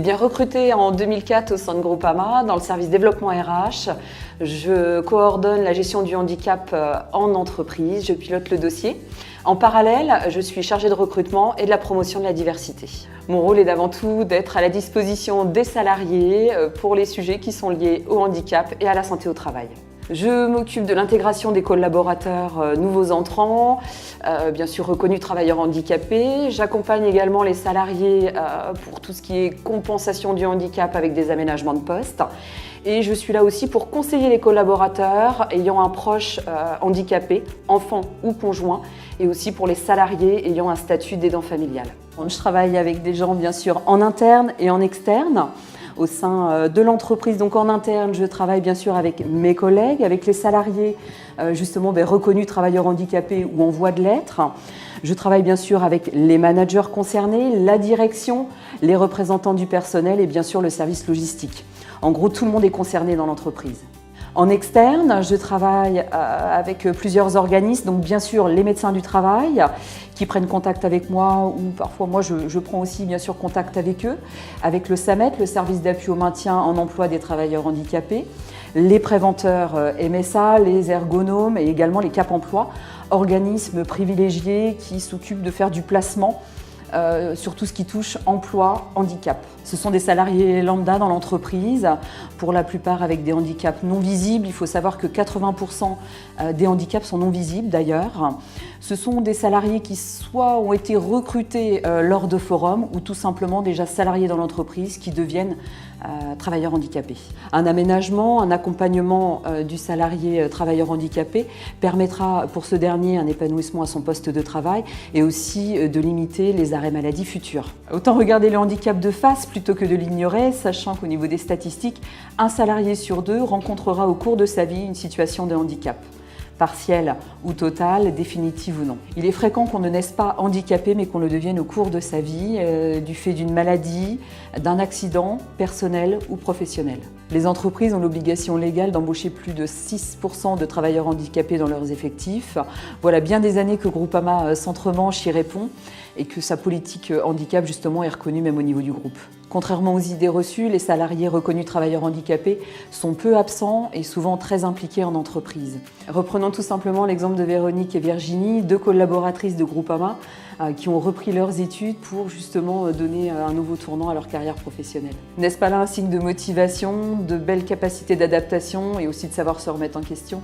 bien recrutée en 2004 au sein de Groupama dans le service développement RH. Je coordonne la gestion du handicap en entreprise, je pilote le dossier. En parallèle, je suis chargée de recrutement et de la promotion de la diversité. Mon rôle est d'avant tout d'être à la disposition des salariés pour les sujets qui sont liés au handicap et à la santé au travail. Je m'occupe de l'intégration des collaborateurs nouveaux entrants, bien sûr reconnus travailleurs handicapés. J'accompagne également les salariés pour tout ce qui est compensation du handicap avec des aménagements de poste. Et je suis là aussi pour conseiller les collaborateurs ayant un proche handicapé, enfant ou conjoint, et aussi pour les salariés ayant un statut d'aidant familial. Je travaille avec des gens bien sûr en interne et en externe. Au sein de l'entreprise, donc en interne, je travaille bien sûr avec mes collègues, avec les salariés justement reconnus travailleurs handicapés ou en voie de l'être. Je travaille bien sûr avec les managers concernés, la direction, les représentants du personnel et bien sûr le service logistique. En gros, tout le monde est concerné dans l'entreprise. En externe, je travaille avec plusieurs organismes, donc bien sûr les médecins du travail qui prennent contact avec moi ou parfois moi je prends aussi bien sûr contact avec eux, avec le SAMET, le service d'appui au maintien en emploi des travailleurs handicapés, les préventeurs MSA, les ergonomes et également les Cap Emploi, organismes privilégiés qui s'occupent de faire du placement sur tout ce qui touche emploi, handicap. Ce sont des salariés lambda dans l'entreprise, pour la plupart avec des handicaps non visibles. Il faut savoir que 80% des handicaps sont non visibles d'ailleurs. Ce sont des salariés qui soit ont été recrutés lors de forums ou tout simplement déjà salariés dans l'entreprise qui deviennent travailleurs handicapés. Un aménagement, un accompagnement du salarié travailleur handicapé permettra pour ce dernier un épanouissement à son poste de travail et aussi de limiter les arrêts maladie futurs. Autant regarder le handicap de face plutôt que de l'ignorer, sachant qu'au niveau des statistiques, un salarié sur deux rencontrera au cours de sa vie une situation de handicap. Partielle ou totale, définitive ou non. Il est fréquent qu'on ne naisse pas handicapé mais qu'on le devienne au cours de sa vie du fait d'une maladie, d'un accident personnel ou professionnel. Les entreprises ont l'obligation légale d'embaucher plus de 6% de travailleurs handicapés dans leurs effectifs. Voilà bien des années que Groupama Centre-Manche y répond et que sa politique handicap justement est reconnue même au niveau du groupe. Contrairement aux idées reçues, les salariés reconnus travailleurs handicapés sont peu absents et souvent très impliqués en entreprise. Reprenons tout simplement l'exemple de Véronique et Virginie, deux collaboratrices de Groupama qui ont repris leurs études pour justement donner un nouveau tournant à leur carrière professionnelle. N'est-ce pas là un signe de motivation, de belles capacités d'adaptation et aussi de savoir se remettre en question ?